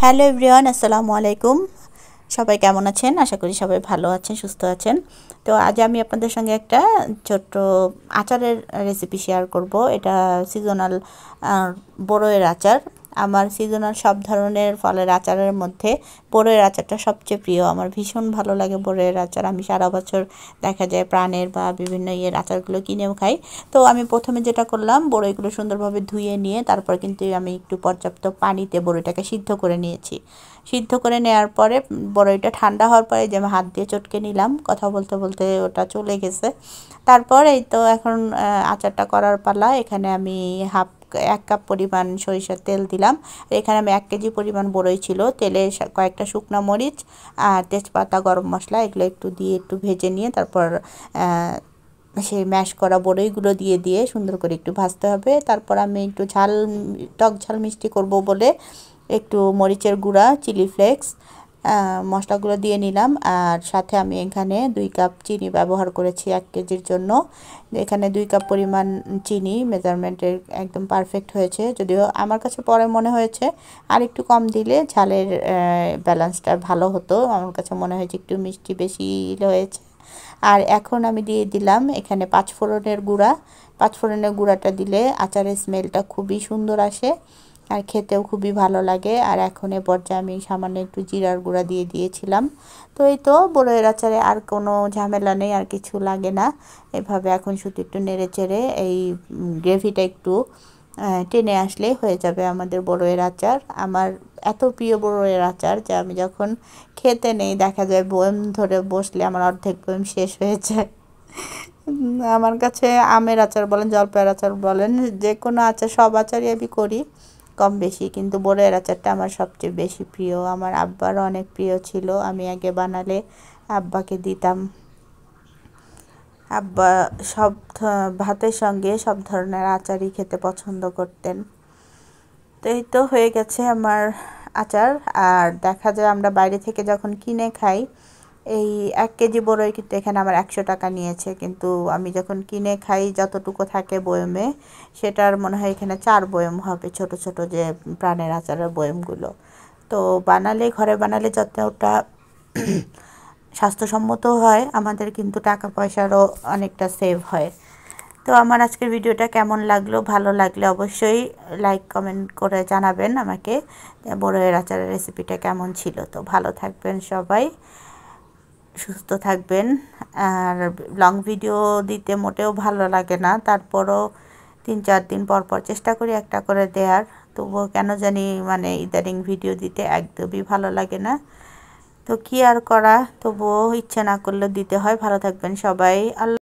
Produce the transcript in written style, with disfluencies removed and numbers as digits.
Hello everyone, আসসালামু আলাইকুম। সবাই কেমন আছেন? আশা করি সবাই ভালো আছেন, সুস্থ আছেন। তো আজ আমি আপনাদের সঙ্গে একটা ছোট্ট আচারের রেসিপি শেয়ার করব। এটা সিজনাল বড়ইয়ের আচার। আমার সিজনাল সব ধরনের ফলের আচারের মধ্যে বড়ইয়ের আচারটা সবচেয়ে প্রিয়। আমার ভীষণ ভালো লাগে বড়ইয়ের আচার। আমি সারা বছর দেখা যায় প্রাণের বা বিভিন্ন ইয়ের আচারগুলো কিনেও খাই। তো আমি প্রথমে যেটা করলাম, বড়ইগুলো সুন্দরভাবে ধুয়ে নিয়ে তারপর কিন্তু আমি একটু পর্যাপ্ত পানিতে বড়ইটাকে সিদ্ধ করে নিয়েছি। সিদ্ধ করে নেওয়ার পরে বড়ইটা ঠান্ডা হওয়ার পরে যে আমি হাত দিয়ে চটকে নিলাম, কথা বলতে বলতে ওটা চলে গেছে। তারপর এই তো এখন আচারটা করার পালা। এখানে আমি 1 কাপ পরিমাণ সরিষার তেল দিলাম। এখানে আমি 1 কেজি পরিমাণ বড়ই ছিল। তেলে কয়েকটা শুকনো মরিচ আর তেজপাতা, গরম মশলা এগুলো একটু দিয়ে একটু ভেজে নিয়ে তারপর সেই ম্যাশ করা বড়ইগুলো দিয়ে সুন্দর করে একটু ভাজতে হবে। তারপর আমি একটু টক ঝাল মিষ্টি করব বলে একটু মরিচের গুঁড়া, চিলি ফ্লেক্স মশলাগুলো দিয়ে নিলাম। আর সাথে আমি এখানে 2 কাপ চিনি ব্যবহার করেছি 1 কেজির জন্য। এখানে 2 কাপ পরিমাণ চিনি মেজারমেন্টের একদম পারফেক্ট হয়েছে। যদিও আমার কাছে পরে মনে হয়েছে আর একটু কম দিলে ঝালের ব্যালেন্সটা ভালো হতো। আমার কাছে মনে হয়েছে একটু মিষ্টি বেশি হয়েছে। আর এখন আমি দিয়ে দিলাম এখানে 5 ফোড়নের গুঁড়া। 5 ফোড়নের গুঁড়াটা দিলে আচারের স্মেলটা খুবই সুন্দর আসে আর খেতেও খুবই ভালো লাগে। আর এখন এ পর্যায়ে আমি সামান্য একটু জিরার গুঁড়া দিয়ে দিয়েছিলাম। তো এই তো বড়ইয়ের আচারে আর কোনো ঝামেলা নেই, আর কিছু লাগে না। এভাবে এখন শুধু একটু নেড়ে চেড়ে এই গ্রেভিটা একটু টেনে আসলে হয়ে যাবে আমাদের বড়ইয়ের আচার। আমার এত প্রিয় বড়ইয়ের আচার যে আমি যখন খেতে নেই দেখা যায় বয়ম ধরে বসলে আমার অর্ধেক বয়ম শেষ হয়ে যায়। আমার কাছে আমের আচার বলেন, জলপাইয়ের আচার বলেন, যে কোনো আচার, সব আচারই আমি করি কম বেশি, কিন্তু বড়ইয়ের আচারটা আমার সবচেয়ে বেশি প্রিয়। আমার আব্বারও অনেক প্রিয় ছিল। আমি আগে বানালে আব্বাকে দিতাম। আব্বা সব ভাতের সঙ্গে সব ধরনের আচারই খেতে পছন্দ করতেন। তো এই তো হয়ে গেছে আমার আচার। আর দেখা যায় আমরা বাইরে থেকে যখন কিনে খাই, এই 1 কেজি বড়ই কিন্তু এখানে আমার 100 টাকা নিয়েছে, কিন্তু আমি যখন কিনে খাই যতটুকু থাকে বয়মে সেটার মনে হয় এখানে 4 বয়ম হবে, ছোট ছোট যে প্রাণের আচারের বয়মগুলো। তো ঘরে বানালে যতটা স্বাস্থ্যসম্মত হয় আমাদের কিন্তু টাকা পয়সারও অনেকটা সেভ হয়। তো আমার আজকের ভিডিওটা কেমন লাগলো, ভালো লাগলে অবশ্যই লাইক কমেন্ট করে জানাবেন আমাকে বড়ইয়ের আচারের রেসিপিটা কেমন ছিল। তো ভালো থাকবেন সবাই, সুস্থ থাকবেন। আর লং ভিডিও দিতে মোটেও ভালো লাগে না, তারপরও 3-4 দিন পর পর চেষ্টা করি একটা করে দেওয়ার। তবুও কেন জানি মানে ইদানিং ভিডিও দিতে একদমই ভালো লাগে না। তো কি আর করা, তবুও ইচ্ছে না করলেও দিতে হয়। ভালো থাকবেন সবাই। আল্লাহ।